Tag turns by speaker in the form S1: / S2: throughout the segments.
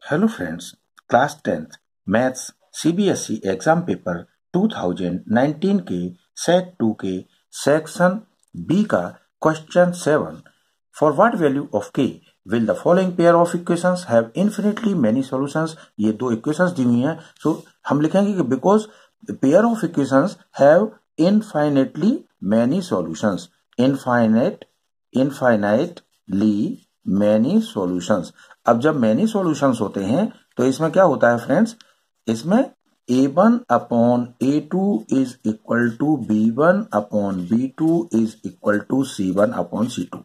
S1: Hello friends, class 10th maths CBSE exam paper 2019 के set 2 के section B का question 7। For what value of K will the following pair of equations have infinitely many solutions. ये दो equations दी हुई हैं, सो हम लिखेंगे कि because pair of equations have infinitely many solutions. Infinitely many solutions. अब जब मैनी सॉल्यूशंस होते हैं तो इसमें क्या होता है फ्रेंड्स, इसमें a1 upon a2 is equal to b1 upon b2 is equal to c1 upon c2।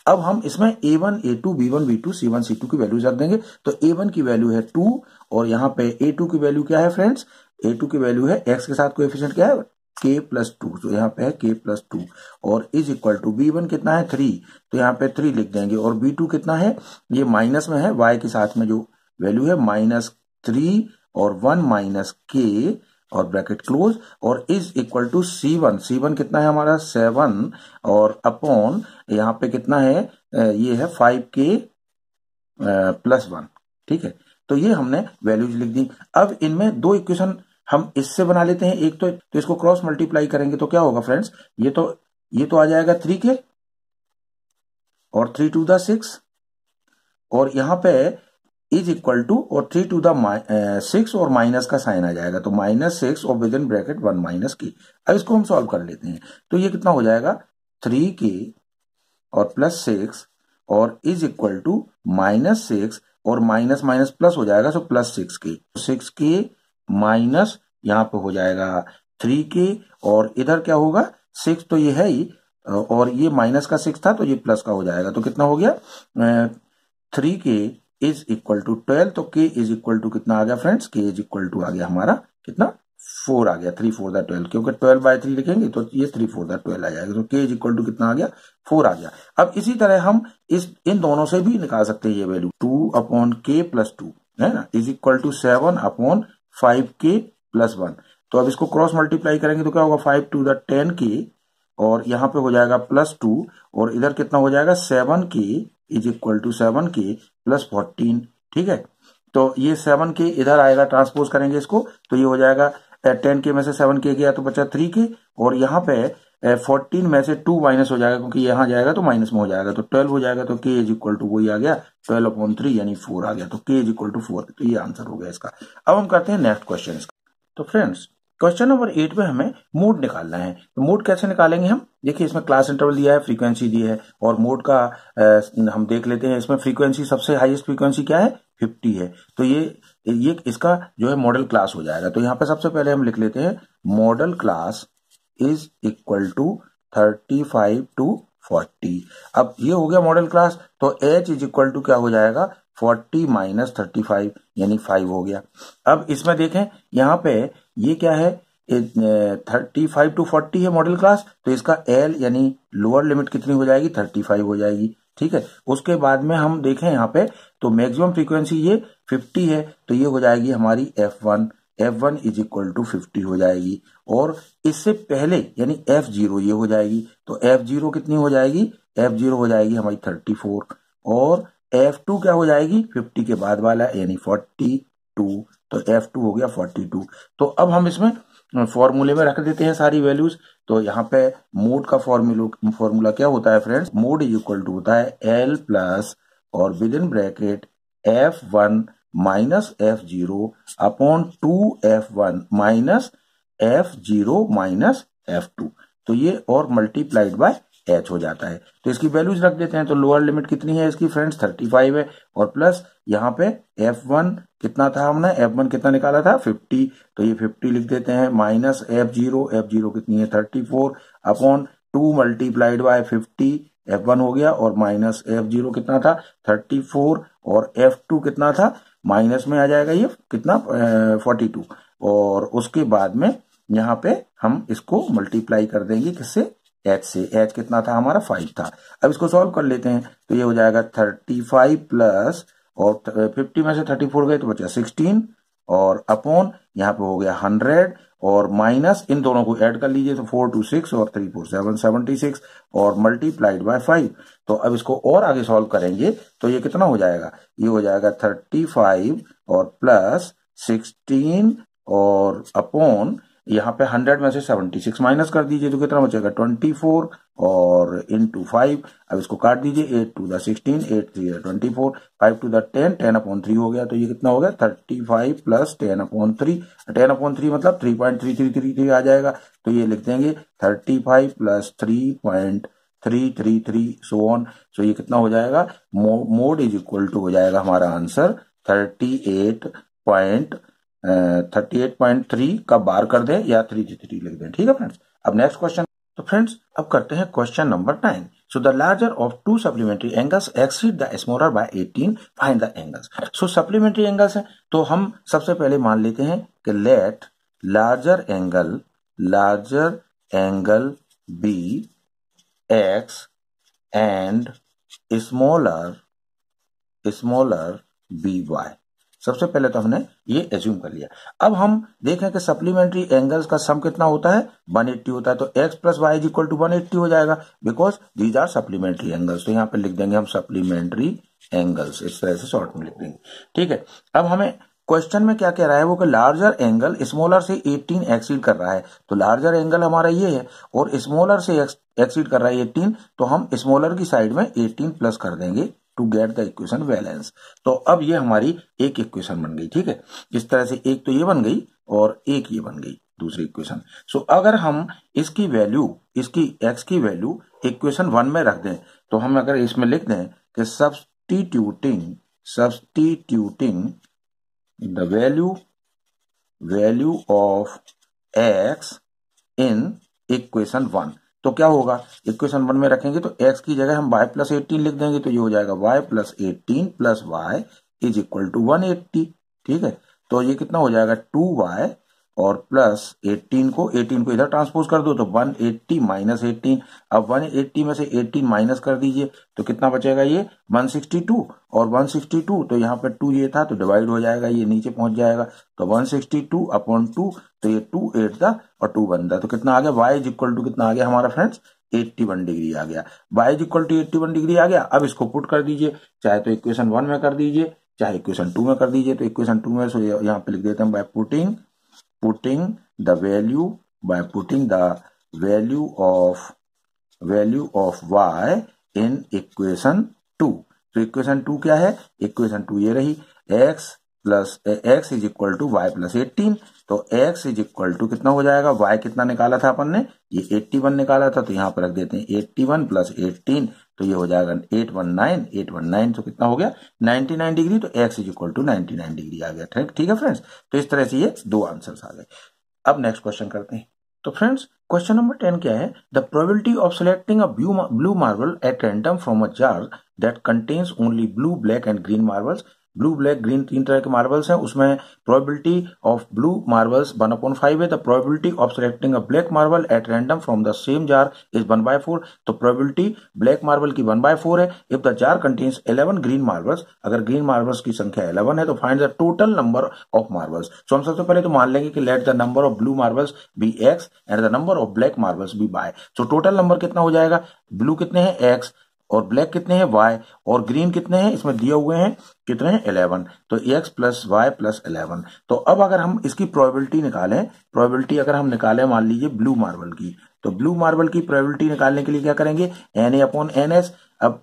S1: अब हम इसमें a1 a2 b1 b2 c1 c2 की वैल्यूज रख देंगे। तो a1 की वैल्यू है 2 और यहाँ पे a2 की वैल्यू क्या है फ्रेंड्स, a2 की वैल्यू है x के साथ कोएफिशिएंट क्या है k प्लस 2, तो यहाँ पे है k प्लस 2 और इज इक्वल टू b1 कितना है 3, तो यहाँ पे 3 लिख देंगे और b2 कितना है, ये माइनस में है y के साथ में जो वैल्यू है -3 और 1 माइनस k और ब्रैकेट क्लोज और इज इक्वल टू c1 कितना है हमारा 7 और अपॉन यहाँ पे कितना है ये है 5k प्लस 1। ठीक है, तो ये हमने वैल्यूज लिख दी। अब इनमें दो इक्वेशन हम इससे बना लेते हैं, एक तो इसको क्रॉस मल्टीप्लाई करेंगे तो क्या होगा फ्रेंड्स, ये तो आ जाएगा 3k और 3 टू द 6 और यहाँ पे इज इक्वल टू और 3 टू द 6 और माइनस का साइन आ जाएगा, तो -6 और विद इन ब्रैकेट 1 माइनस की। अब इसको हम सॉल्व कर लेते हैं, तो ये कितना हो जाएगा 3k और प्लस 6 और इज इक्वल टू -6 और माइनस माइनस प्लस हो जाएगा, सो प्लस 6k माइनस यहाँ पे हो जाएगा 3k और इधर क्या होगा 6, तो ये है ही और ये माइनस का 6 था तो ये प्लस का हो जाएगा, तो कितना हो गया 3k इज इक्वल टू 12, तो k इज इक्वल टू कितना आ गया friends, k is equal to आ गया हमारा कितना 4 आ गया, 3 4 12, क्योंकि 12/3 लिखेंगे तो ये 3 4 12 आ जाएगा, तो k इज इक्वल टू कितना आ गया 4 आ गया। अब इसी तरह हम इन दोनों से भी निकाल सकते हैं ये वैल्यू 2 अपॉन k प्लस 2 है ना is equal to 7 upon 5k plus 1। तो अब इसको क्रॉस मल्टीप्लाई करेंगे तो क्या होगा 5 टू द 10k और यहाँ पे हो जाएगा प्लस 2 और इधर कितना हो जाएगा 7k is equal to 7k plus 14। ठीक है, तो ये 7k इधर आएगा, ट्रांसपोज करेंगे इसको तो ये हो जाएगा 10k में से 7k गया तो बचा 3k और यहाँ पे 14 में से 2 माइनस हो जाएगा क्योंकि यहाँ जाएगा तो माइनस में हो जाएगा, तो 12 हो जाएगा, तो k इज इक्वल टू वही आ गया 12/3 यानी 4 आ गया, तो k इज इक्वल टू 4, तो ये आंसर हो गया इसका। अब हम करते हैं नेक्स्ट क्वेश्चन। तो फ्रेंड्स क्वेश्चन नंबर 8 में हमें मोड निकालना है, तो मोड कैसे निकालेंगे हम, देखिए इसमें क्लास इंटरवल दिया है, फ्रीक्वेंसी दी है और मोड का हम देख लेते हैं। इसमें फ्रीक्वेंसी सबसे हाईएस्ट फ्रीक्वेंसी क्या है 50 है, तो ये इसका जो है मॉडल क्लास हो जाएगा। तो यहाँ पे सबसे पहले हम लिख लेते हैं model class is equal to 35 to 40। अब ये हो गया मॉडल क्लास, तो h इज इक्वल टू क्या हो जाएगा 40 माइनस 35 यानी 5 हो गया। अब इसमें देखें यहाँ पे ये क्या है 35 to 40 है मॉडल क्लास, तो इसका L यानी लोअर लिमिट कितनी हो जाएगी 35 हो जाएगी। ठीक है, उसके बाद में हम देखें यहाँ पे तो मैक्सिमम फ्रीक्वेंसी ये 50 है, तो ये हो जाएगी हमारी F1 इज इक्वल टू 50 हो जाएगी और इससे पहले यानी F0 ये हो जाएगी, तो F0 कितनी हो जाएगी, F0 हो जाएगी हमारी 34 और F2 क्या हो जाएगी 50 के बाद वाला यानी 42, तो F2 हो गया 42। तो अब हम इसमें फॉर्मूले में रख देते हैं सारी वैल्यूज। तो यहाँ पे मोड का फॉर्मूला क्या होता है friends, mode is equal to होता है L प्लस और within bracket F1 minus F0 upon 2F1 minus F0 minus F2, तो ये और मल्टीप्लाइड बाय h हो जाता है। तो इसकी वैल्यूज रख देते हैं, तो लोअर लिमिट कितनी है इसकी फ्रेंड्स 35 है और प्लस यहाँ पे F1 कितना था, हमने F1 कितना निकाला था 50, तो ये 50 लिख देते हैं माइनस F0 कितनी है 34 अपॉन 2 मल्टीप्लाइड बाय 50 F1 हो गया और माइनस F0 कितना था 34 और F2 कितना था माइनस में आ जाएगा ये कितना 42 और उसके बाद में यहाँ पे हम इसको मल्टीप्लाई कर देंगे किससे h से, h कितना था हमारा 5 था। अब इसको सॉल्व कर लेते हैं, तो ये हो जाएगा 35 प्लस और 50 में से 34 गए तो बचा 16 और अपॉन यहाँ पे हो गया 100 और माइनस इन दोनों को ऐड कर लीजिए तो 4 2 6 और 3 4 7 76 और मल्टीप्लाइड बाय 5। तो अब इसको और आगे सॉल्व करेंगे तो ये कितना हो जाएगा, ये हो जाएगा 35 और प्लस 16 और अपॉन यहाँ पे 100 में से 76 माइनस कर दीजिए तो कितना बचेगा 24 और इंटू 5। अब इसको काट दीजिए 8 टू द 16 8 3 24 5 टू द 10 10/3 हो गया। तो ये कितना हो गया 35 प्लस 10/3 10/3 मतलब 3.3333 आ जाएगा। तो ये लिख देंगे 35 प्लस 3.333 सो ऑन। सो ये कितना हो जाएगा मोड इज इक्वल टू हो जाएगा हमारा आंसर 38.3 का बार कर दें या 333 लिख दें। ठीक है फ्रेंड्स। अब नेक्स्ट क्वेश्चन। तो फ्रेंड्स अब करते हैं question number 9। So the larger of two supplementary angles exceed the smaller by 18, find the angles. So supplementary angles है तो हम सबसे पहले मान लेते हैं कि let larger angle be x and smaller be y. सबसे पहले तो हमने ये एज्यूम कर लिया। अब हम देखें कि सप्लीमेंट्री एंगल्स का सम कितना होता है 180 होता है। तो x plus y is equal to 180 हो जाएगा because these are supplementary angles. तो यहाँ पे लिख देंगे हम सप्लीमेंट्री एंगल्स, इस तरह से शॉर्ट में लिख देंगे। ठीक है। अब हमें क्वेश्चन में क्या कह रहा है वो कि लार्जर एंगल स्मॉलर से 18 एक्सीड कर रहा है। तो लार्जर एंगल हमारा ये है और स्मॉलर से एक्सीड कर रहा है 18, तो हम स्मॉलर की साइड में 18 प्लस कर देंगे to get the equation balance. तो अब ये हमारी एक इक्वेशन बन गई। ठीक है। इस तरह से एक तो ये बन गई और एक ये बन गई दूसरी इक्वेशन। सो अगर हम इसकी x की वैल्यू इक्वेशन 1 में रख दें तो हम अगर इसमें लिख दें कि substituting the value of x in equation 1, तो क्या होगा इक्वेशन 1 में रखेंगे तो x की जगह हम y प्लस 18 लिख देंगे तो ये हो जाएगा y plus 18 plus y is equal to 180। ठीक है। तो ये कितना हो जाएगा 2y और प्लस 18 को इधर ट्रांसपोज कर दो तो 180 माइनस 18। अब 180 में से 18 माइनस कर दीजिए तो कितना बचेगा ये 162 और 162 तो यहाँ पे 2 ये था तो डिवाइड हो जाएगा, ये नीचे पहुंच जाएगा तो 162 अपॉन 2 तो ये 2 8 था और 2 1 था। तो कितना आ गया y इज इक्वल टू कितना आ गया हमारा फ्रेंड्स 81 डिग्री आ गया। y is equal to 81 degree आ गया। अब इसको पुट कर दीजिए, चाहे तो इक्वेशन 1 में कर दीजिए चाहे इक्वेशन 2 में कर दीजिए। तो इक्वेशन 2 में यहाँ पे लिख देते हैं bye putting the value of y in equation 2। तो इक्वेशन 2 क्या है, इक्वेशन 2 ये रही x is equal to y plus 18। तो x इज इक्वल टू कितना हो जाएगा, y कितना निकाला था अपन ने, ये 81 निकाला था तो यहाँ पर रख देते हैं 81 प्लस 18 तो ये हो जाएगा 819। तो कितना हो गया 99 डिग्री। तो x is equal to 99 degree आ गया। ठीक है फ्रेंड्स। तो इस तरह से ये दो आंसर्स आ गए। अब नेक्स्ट क्वेश्चन करते हैं। तो फ्रेंड्स क्वेश्चन नंबर 10 क्या है, the probability of selecting a blue marble at random from a jar that contains only blue black and green marbles. Blue black green 3 तरह के मार्बल्स हैं, उसमें प्रोबेबिलिटी ऑफ ब्लू मार्बल्स 1/5 है। The probability of selecting a black marble at random from the same jar is 1/4। तो probability black marble की 1/4 है। If the jar contains 11 green marbles, अगर green marbles की संख्या 11 है तो find the total number of marbles. So हम सबसे पहले तो मान लेंगे कि let the number of blue marbles be x and the number of black marbles B y। So total number कितना हो जाएगा, ब्लू कितने हैं x और ब्लैक कितने हैं y और ग्रीन कितने हैं, इसमें दिए हुए हैं कितने हैं 11। तो x प्लस वाई प्लस 11। तो अब अगर हम इसकी प्रोबेबिलिटी निकालें, प्रोबेबिलिटी अगर हम निकालें मान लीजिए ब्लू मार्बल की, तो ब्लू मार्बल की प्रोबेबिलिटी निकालने के लिए क्या करेंगे Na अपॉन NS। अब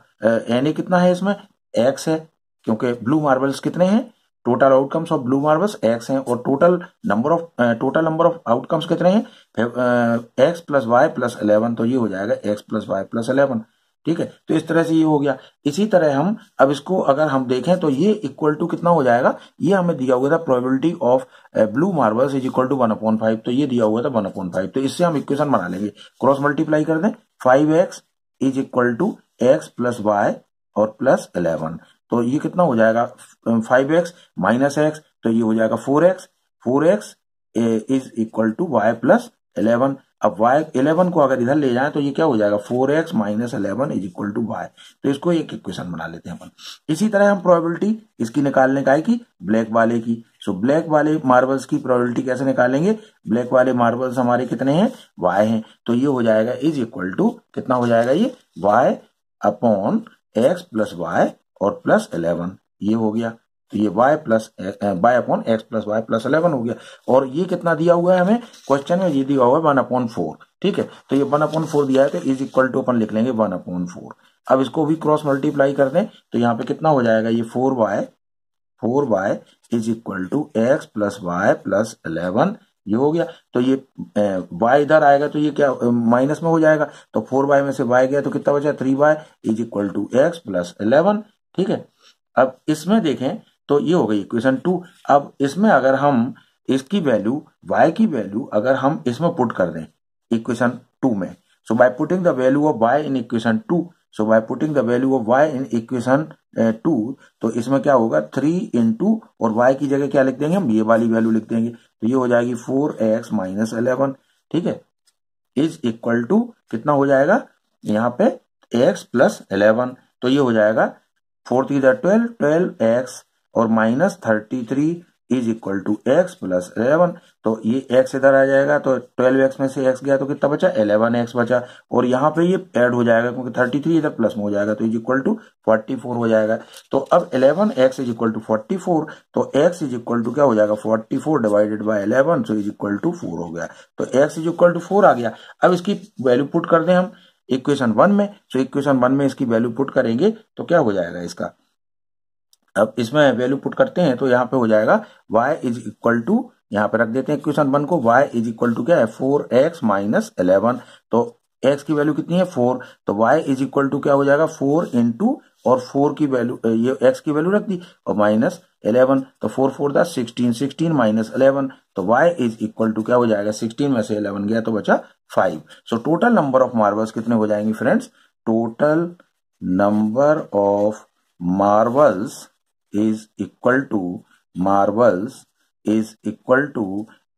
S1: Na कितना है इसमें x है क्योंकि ब्लू मार्बल्स कितने हैं, total outcomes of blue marbles x हैं और टोटल नंबर ऑफ आउटकम्स कितने हैं x प्लस वाई प्लस 11। तो ये हो जाएगा x प्लस वाई प्लस 11। ठीक है। तो इस तरह से ये हो गया। इसी तरह हम अब इसको अगर हम देखें तो ये इक्वल टू कितना हो जाएगा, ये हमें दिया हुआ था probability of blue marbles is equal to 1/5। तो ये दिया हुआ था 1/5। तो इससे हम इक्वेशन बना लेंगे, क्रॉस मल्टीप्लाई कर दें 5x is equal to x plus y और प्लस 11। तो ये कितना हो जाएगा 5x माइनस x तो ये हो जाएगा 4x is equal to y plus 11। अब y11 को अगर इधर ले जाए तो ये क्या हो जाएगा 4x minus 11 is equal to y। तो इसको एक इक्वेशन बना लेते हैं अपन। इसी तरह हम प्रोबेबिलिटी इसकी निकालने का है कि ब्लैक वाले की। सो ब्लैक वाले मार्बल्स की प्रोबेबिलिटी कैसे निकालेंगे, ब्लैक वाले मार्बल्स हमारे कितने हैं y हैं, तो ये हो जाएगा इज इक्वल टू कितना हो जाएगा ये y upon x plus y और प्लस 11 ये हो गया। तो ये y plus y upon x plus y plus 11 हो गया। और ये कितना दिया हुआ है हमें क्वेश्चन में, ये दिया हुआ है 1/4। ठीक है, तो ये 1/4 दिया है तो इज इक्वल टू अपन लिख लेंगे 1/4। अब इसको भी क्रॉस मल्टीप्लाई कर दें तो यहाँ पे कितना हो जाएगा ये 4y is equal to x plus y plus 11 ये हो गया। तो ये y इधर आएगा तो ये क्या माइनस में हो जाएगा, तो 4y में से y गया तो कितना बचा 3y is equal to x plus 11। ठीक है, अब इसमें देखें तो ये हो गई इक्वेशन 2। अब इसमें अगर हम इसकी वैल्यू y की वैल्यू अगर हम इसमें पुट कर दें इक्वेशन 2 में, so by putting the value of y in equation 2, so by putting the value of y in equation 2, तो इसमें क्या होगा 3 इंटू और y की जगह क्या लिख देंगे हम ये वाली वैल्यू लिख देंगे, तो ये हो जाएगी 4x माइनस 11। ठीक है, इज इक्वल टू कितना हो जाएगा यहाँ पे x प्लस 11, तो ये हो जाएगा 4 3 12 12x और minus 33 is equal to x plus 11। तो ये x इधर आ जाएगा तो 12x में से x गया तो कितना बचा 11x बचा, और यहाँ पे ये ऐड हो जाएगा क्योंकि 33 इधर प्लस में हो जाएगा तो इज इक्वल टू 44 हो जाएगा। तो अब 11x इज इक्वल टू 44, तो x इज इक्वल टू क्या हो जाएगा 44 divided by 11, so is equal to 4 हो गया। तो x इज इक्वल टू 4 आ गया। अब इसकी वैल्यू पुट कर दें हम इक्वेशन 1 में, सो इक्वेशन 1 में इसकी वैल्यू पुट करेंगे तो क्या हो जाएगा इसका, अब इसमें वैल्यू पुट करते हैं तो यहाँ पे हो जाएगा y इज इक्वल टू, यहाँ पे रख देते हैं इक्वेशन 1 को, y इज इक्वल टू क्या है 4x माइनस 11। तो x की वैल्यू कितनी है 4, तो y इज इक्वल टू क्या हो जाएगा 4 इंटू और 4 की वैल्यू ये x की वैल्यू रख दी और माइनस 11, तो 4 4 दा 16 16 माइनस 11, तो y इज इक्वल टू क्या हो जाएगा 16 में से 11 गया तो बचा 5। So total number of marbles कितने हो जाएंगे friends, total number of marbles is equal to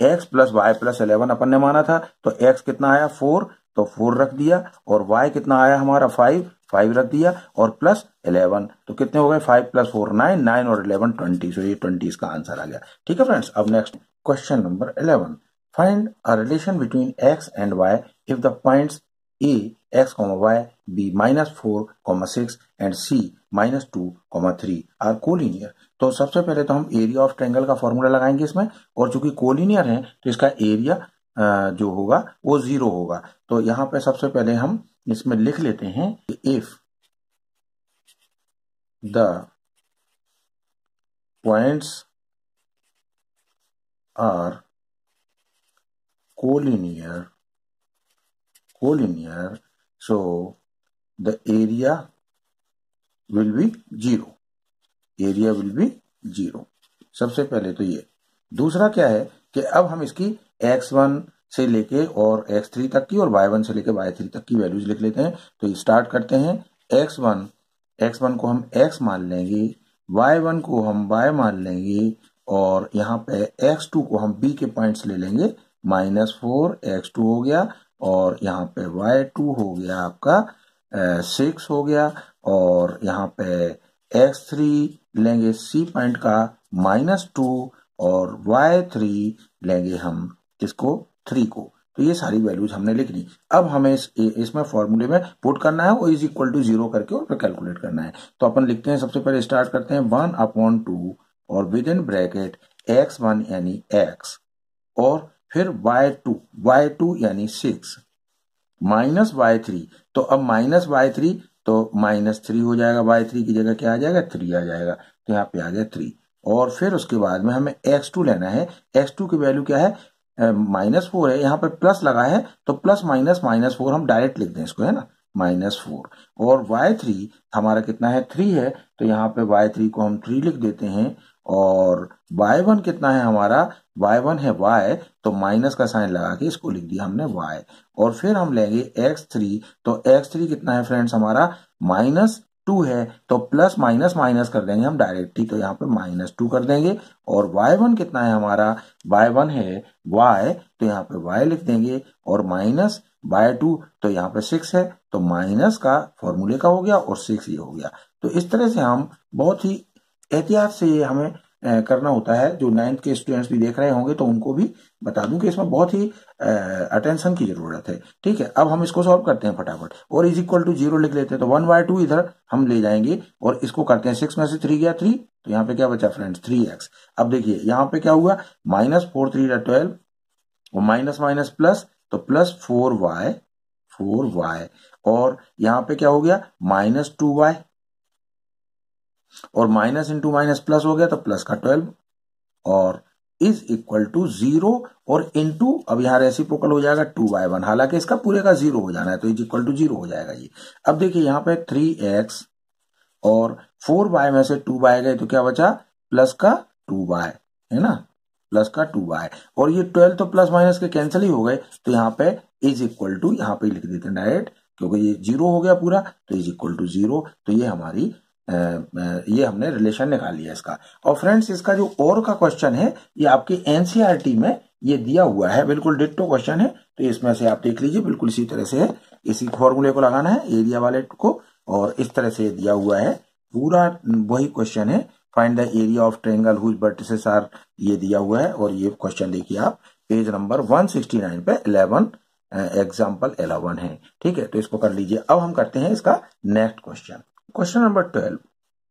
S1: x plus y plus 11 अपन ने माना था, तो x कितना आया 4, तो 4 रख दिया, और y कितना आया हमारा 5 रख दिया, और प्लस 11, तो कितने हो गए 5 प्लस 4 9 9 और 11 20, सो ये 20 इसका आंसर आ गया। ठीक है फ्रेंड्स, अब next question number 11, find a relation between x and y if the points a x, y, b -4, 6 and c -2, 3 are collinear. तो सबसे पहले तो हम एरिया ऑफ ट्रायंगल का फॉर्मूला लगाएंगे इसमें, और चूंकि कोलिनियर है तो इसका एरिया जो होगा वो 0 होगा। तो यहाँ पे सबसे पहले हम इसमें लिख लेते हैं if the points are collinear so the area will be 0। सबसे पहले तो ये। दूसरा क्या है कि अब हम इसकी x1 से लेके और x3 तक की और y1 से लेके y3 तक की वैल्यूज लिख लेते हैं। तो स्टार्ट करते हैं, x1 को हम x मान लेंगे, y1 को हम y मान लेंगे, और यहाँ पे x2 को हम b के पॉइंट्स ले लेंगे, -4 x2 हो गया, और यहाँ पे y2 हो गया आपका 6 हो गया, और यहाँ पे x3 लेंगे c पॉइंट का -2, और y3 लेंगे हम इसको 3 को। तो ये सारी वैल्यूज हमने लिख ली। अब हमें इसमें फॉर्मूले में पुट करना है और इज इक्वल टू 0 करके और फिर कैलकुलेट करना है। तो अपन लिखते हैं, सबसे पहले स्टार्ट करते हैं 1/2 और विद इन ब्रैकेट x1 यानी x, और फिर y2 यानी 6 माइनस y3, तो अब माइनस y3 तो -3 हो जाएगा, y3 की जगह क्या आ जाएगा 3 आ जाएगा, तो यहाँ पे आ गया 3। और फिर उसके बाद में हमें x2 लेना है, x2 की वैल्यू क्या है -4 है, यहाँ पे प्लस लगा है तो प्लस माइनस -4 हम डायरेक्ट लिख दें इसको, है ना -4, और y3 हमारा कितना है 3 है, तो यहाँ पे y3 को हम 3 लिख देते हैं, और y1 कितना है हमारा, y1 है y, तो माइनस का साइन लगा के इसको लिख दिया हमने y, और फिर हम लेंगे x3, तो x3 कितना है फ्रेंड्स हमारा 2 है तो प्लस माइनस माइनस कर देंगे हम डायरेक्टली, तो यहाँ पे -2 कर देंगे। और y1 कितना है हमारा, y1 है y, तो यहाँ पे y लिख देंगे, और माइनस बाय 2 तो यहाँ पे 6 है, तो माइनस का फॉर्मूले का हो गया और 6 ये हो गया। तो इस तरह से हम बहुत ही एहतियात से ये हमें करना होता है। जो 9th के स्टूडेंट्स भी देख रहे होंगे तो उनको भी बता दूं कि इसमें बहुत ही अटेंशन की जरूरत है। ठीक है, अब हम इसको सॉल्व करते हैं फटाफट, और इज इक्वल टू 0 लिख लेते हैं, तो 1/2 इधर हम ले जाएंगे और इसको करते हैं, 6 में से 3 गया 3, तो यहाँ पे क्या बचा फ्रेंड्स 3x। अब देखिए यहाँ पे क्या हुआ, -4 3 12 और माइनस माइनस प्लस, तो प्लस 4y, और यहाँ पे क्या हो गया -2y, और माइनस इंटू माइनस प्लस हो गया तो प्लस का 12, और इज इक्वल टू 0 और इंटू, अब यहाँ रेसिप्रोकल हो जाएगा 2y1, हालांकि इसका पूरे का 0 हो जाना है, तो इज इक्वल टू 0 हो जाएगा ये। अब देखिए यहाँ पे 3x और 4y में से 2y गए तो क्या बचा, प्लस का 2y, है ना, प्लस का 2y, और ये 12 तो प्लस माइनस के कैंसिल ही हो गए, तो यहाँ पे इज इक्वल टू, यहाँ पे लिख देते हैं डायरेक्ट, क्योंकि ये 0 हो गया पूरा, तो इज इक्वल टू 0। तो ये हमारी ये हमने रिलेशन निकाल लिया इसका। और फ्रेंड्स इसका जो और का क्वेश्चन है ये आपके एनसीईआरटी में ये दिया हुआ है, बिल्कुल डिट्टो क्वेश्चन है, तो इसमें से आप देख लीजिए, बिल्कुल इसी तरह से है, इसी फॉर्मूले को लगाना है एरिया वाले को, और इस तरह से दिया हुआ है, पूरा वही क्वेश्चन है, find the area of triangle whose vertices are, ये दिया हुआ है। और ये क्वेश्चन देखिए आप पेज नंबर 169 पे 11 एग्जाम्पल 11 है। ठीक है, तो इसको कर लीजिए। अब हम करते हैं इसका next question, question number 12,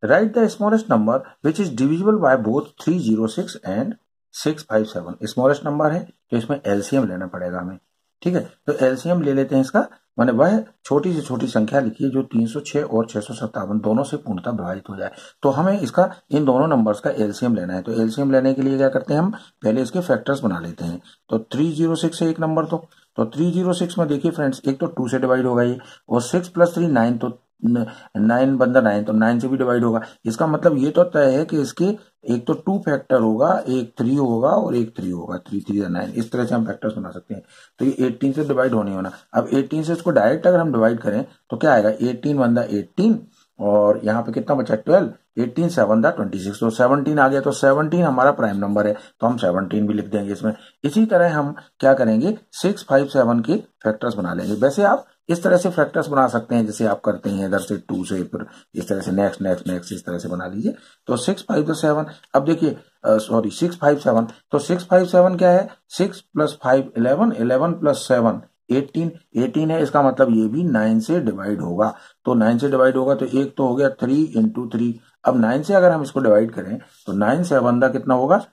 S1: right the smallest number which is divisible by both 306 and 657। Smallest number है तो इसमें एलसीएम लेना पड़ेगा हमें। ठीक है, तो एलसीएम ले लेते हैं इसका, माने वह छोटी से छोटी संख्या लिखिए जो 306 और 657 दोनों से पूर्णतः विभाजित हो जाए। तो हमें इसका इन दोनों नंबर्स का एलसीएम लेना है। तो एलसीएम लेने के लिए क्या करते हैं, हम पहले इसके फैक्टर्स बना लेते हैं। तो 306 है एक नंबर, तो 306 में देखिए फ्रेंड्स, एक तो 2 से डिवाइड होगा ये, और 6 + 3 9, तो 9 बंदा 9, तो 9 से भी डिवाइड होगा। इसका मतलब ये तो तय है कि इसके एक तो 2 फैक्टर होगा, एक 3 होगा और एक 3 होगा, 3 3 9, इस तरह से हम फैक्टर्स बना सकते हैं। तो ये 18 से डिवाइड होने होना। अब 18 से इसको डायरेक्ट अगर हम डिवाइड करें तो क्या आएगा, 18 बंदा 18, और यहाँ पे कितना बचा 12, 18 7 26, तो 17 आ गया। तो 17 हमारा प्राइम नंबर है, तो हम 17 भी लिख देंगे इसमें। इसी तरह हम क्या करेंगे, 657 के फैक्टर्स बना लेंगे। वैसे आप इस तरह से फैक्टर्स बना सकते हैं जैसे आप करते हैं इधर से 2 से, फिर इस तरह से नेक्स्ट नेक्स्ट नेक्स्ट इस तरह से बना लीजिए। तो 657, अब देखिए 657, तो 657 क्या है, 6 + 5 11, 11 + 7 18, 18 है, इसका मतलब ये भी 9 से डिवाइड होगा। तो 9 से डिवाइड होगा तो एक तो हो गया 3 × 3। अब 9 से अगर हम इसको डिवाइड करें तो 9 7 दा कितना होगा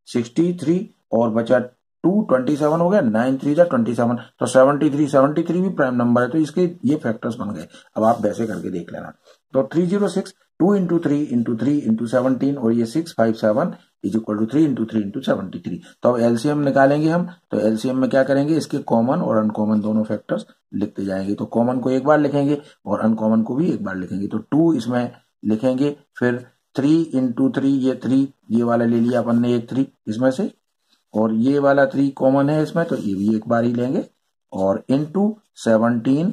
S1: 63, और बचा 2 27 हो गया, 9 3 27, तो 73 भी प्राइम नंबर है, तो इसके ये फैक्टर्स बन गए। अब आप वैसे करके देख लेना। तो 306 2 × 3 × 3 × 17, और ये 657 = 3 × 3 × 73। तो अब एलसीएम निकालेंगे हम। तो एलसीएम में क्या करेंगे, इसके कॉमन और अनकॉमन दोनों फैक्टर्स लिखते जाएंगे। तो कॉमन को एक बार लिखेंगे और अनकॉमन को भी एक बार लिखेंगे। तो 2 इसमें लिखेंगे, फिर 3 × 3, ये 3 ये वाला ले लिया अपन ने, एक 3 इसमें से, और ये वाला 3 कॉमन है इसमें, तो ये भी एक बार ही लेंगे, और इंटू 17,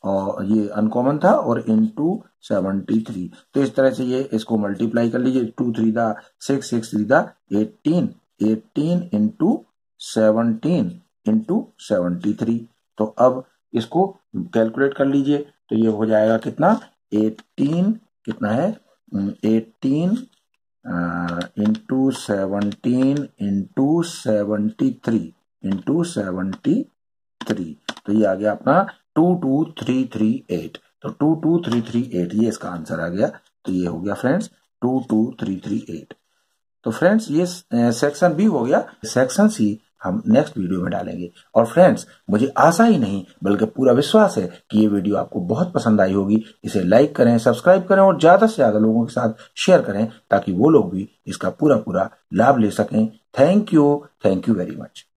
S1: और ये अनकॉमन था, और इंटू 73। तो इस तरह से ये इसको मल्टीप्लाई कर लीजिए, 2 3 दा 6, 6 3 दा 18, 18 × 17 × 73। तो अब इसको कैलकुलेट कर लीजिए, तो ये हो जाएगा कितना, 18 कितना है, 18 × 17 × 73 × 73, तो ये आ गया अपना 22338। तो 22338 ये इसका आंसर आ गया। तो ये हो गया फ्रेंड्स 22338। तो फ्रेंड्स ये सेक्शन बी हो गया। सेक्शन सी हम नेक्स्ट वीडियो में डालेंगे। और फ्रेंड्स मुझे आशा ही नहीं बल्कि पूरा विश्वास है कि ये वीडियो आपको बहुत पसंद आई होगी। इसे लाइक करें, सब्सक्राइब करें और ज्यादा से ज्यादा लोगों के साथ शेयर करें ताकि वो लोग भी इसका पूरा लाभ ले सकें। Thank you very much.